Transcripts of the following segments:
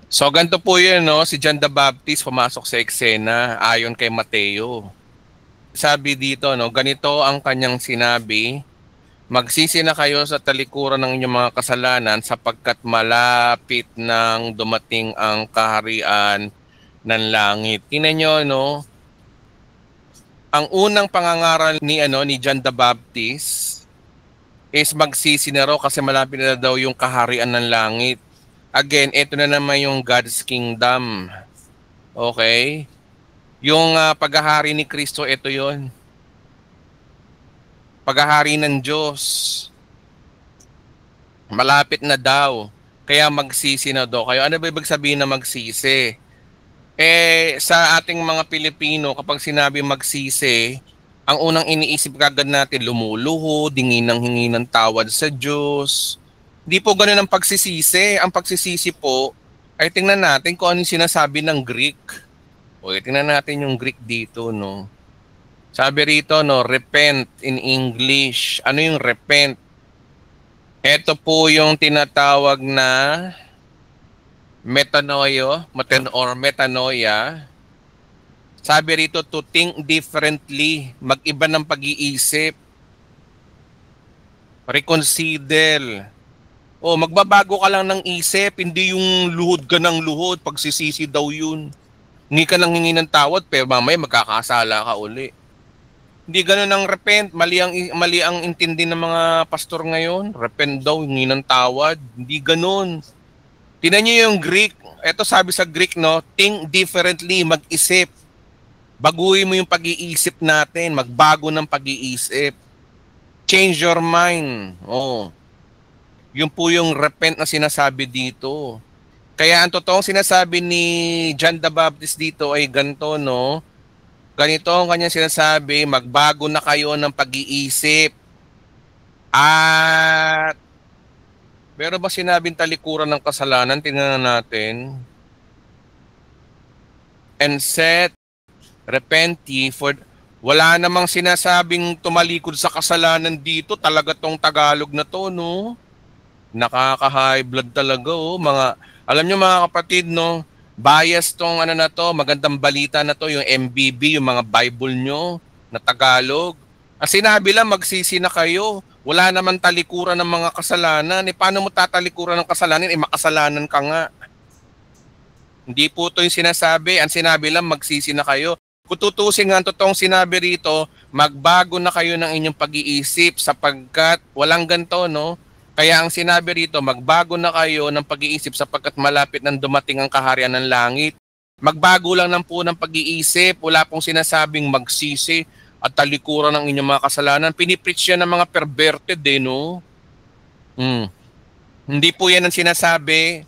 So ganito po yun, no? Si John the Baptist pumasok sa eksena ayon kay Mateo. Sabi dito, no, ganito ang kanyang sinabi, magsisi na kayo sa talikuran ng inyong mga kasalanan sapagkat malapit nang dumating ang kaharian ng langit. Tingnan nyo, no? Ang unang pangangaral ni John the Baptist is magsisi na raw kasi malapit na daw yung kaharian ng langit. Again, ito na naman yung God's kingdom. Okay? Yung paghahari ni Kristo, ito yon. Paghahari ng Diyos. Malapit na daw. Kaya magsisi na daw kayo. Ano ba ibig sabihin na magsisi? Sa ating mga Pilipino, kapag sinabi magsisi, ang unang iniisip kagad natin, lumuluhod, hingi ng tawad sa Diyos. Hindi po ganun ang pagsisisi. Ang pagsisisi po, ay tingnan natin kung ano yung sinasabi ng Greek. Tingnan natin yung Greek dito, no? Sabi rito, no, repent in English. Ano yung repent? Ito po yung tinatawag na metanoia. Sabi rito, to think differently. Mag-iba ng pag-iisip. Reconsider. Magbabago ka lang ng isip. Hindi yung luhod ka ng luhod. Pagsisisi daw yun. Hindi ka nang hingi ng tawad, pero mamaya magkakasala ka uli. Hindi ganun ang repent. Mali ang intindi ng mga pastor ngayon. Repent daw, hingi ng tawad. Hindi ganun. Tingnan niyo yung Greek. Ito sabi sa Greek, no? Think differently, mag-isip. Baguhin mo yung pag-iisip natin. Magbago ng pag-iisip. Change your mind. Yun po yung repent na sinasabi dito. Kaya ang totoong sinasabi ni John the Baptist dito ay ganito, no? Ganito ang kanyang sinasabi, magbago na kayo ng pag-iisip. At meron ba sinabing talikuran ng kasalanan? Tingnan natin. And set, repent ye, for wala namang sinasabing tumalikod sa kasalanan dito. Talaga tong Tagalog na to, no? Nakaka-high blood talaga, alam nyo mga kapatid, no? Bias tong na to, magandang balita na to, yung MBB, yung mga Bible nyo na Tagalog. Ang sinabi lang, magsisi na kayo. Wala naman talikuran ng mga kasalanan. Paano mo tatalikuran ng kasalanan? Makasalanan ka nga. Hindi po to yung sinasabi. Ang sinabi lang, magsisi na kayo. Kung tutusin nga ang totoong sinabi rito, magbago na kayo ng inyong pag-iisip sapagkat walang ganito, no? Kaya ang sinabi rito, magbago na kayo ng pag-iisip sapagkat malapit nang dumating ang kaharian ng langit. Magbago lang ng po ng pag-iisip. Wala pong sinasabing magsisi at talikuran ng inyong mga kasalanan. Pinipreach yan ng mga perverted, no? Hindi po yan ang sinasabi.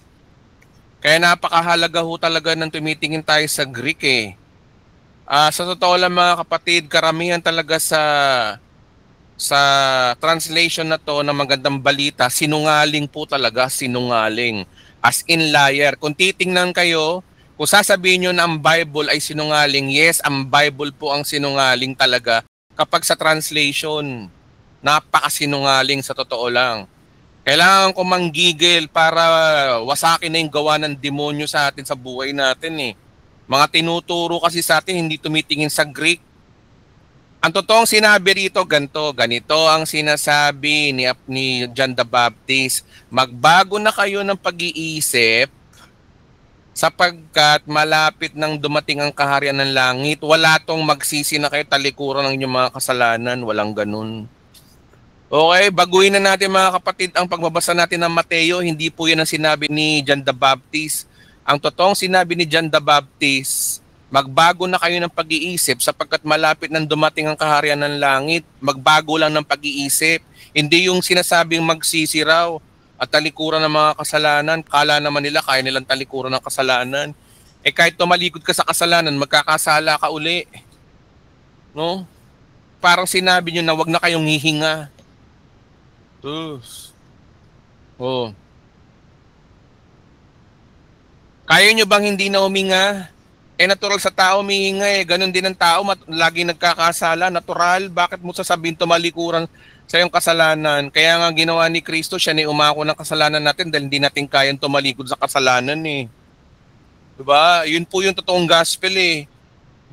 Kaya napakahalaga ho talaga ng tumitingin tayo sa Greek, Sa totoo lang mga kapatid, karamihan talaga sa translation na to ng magandang balita, sinungaling po talaga, sinungaling. As in liar. Kung titingnan kayo, kung sasabihin nyo na ang Bible ay sinungaling, yes, ang Bible po ang sinungaling talaga. Kapag sa translation, napakasinungaling sa totoo lang. Kailangan ko manggigil para wasakin na yung gawa ng demonyo sa atin sa buhay natin, Mga tinuturo kasi sa atin, hindi tumitingin sa Greek. Ang totoong sinabi rito, ganito ang sinasabi ni John the Baptist, magbago na kayo ng pag-iisip sapagkat malapit nang dumating ang kaharian ng langit. Wala tong magsisi na kayo talikuran ng inyong mga kasalanan, walang ganun. Okay, baguhin na natin mga kapatid ang pagbabasa natin ng Mateo, hindi po yan ang sinabi ni John the Baptist. Ang totoong sinabi ni John the Baptist, magbago na kayo ng pag-iisip sapagkat malapit nang dumating ang kaharian ng langit. Magbago lang ng pag-iisip. Hindi yung sinasabing magsisi raw at talikuran ng mga kasalanan. Kala naman nila kaya nilang talikuran ng kasalanan. Kahit tumalikod ka sa kasalanan, magkakasala ka uli. No? Parang sinabi nyo na wag na kayong hihinga. Kaya nyo bang hindi na huminga? Natural sa tao humihinga Ganon din ang tao, lagi nagkakasala, natural. Bakit mo sasabihin tumalikuran sa iyong kasalanan? Kaya nga ginawa ni Kristo, siya na umako ng kasalanan natin dahil hindi natin kayang tumalikod sa kasalanan Diba? Yun po yung totoong gospel eh.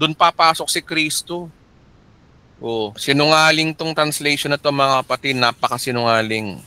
Doon papasok si Kristo. Oh, sinungaling tong translation na to mga kapatid, napakasinungaling.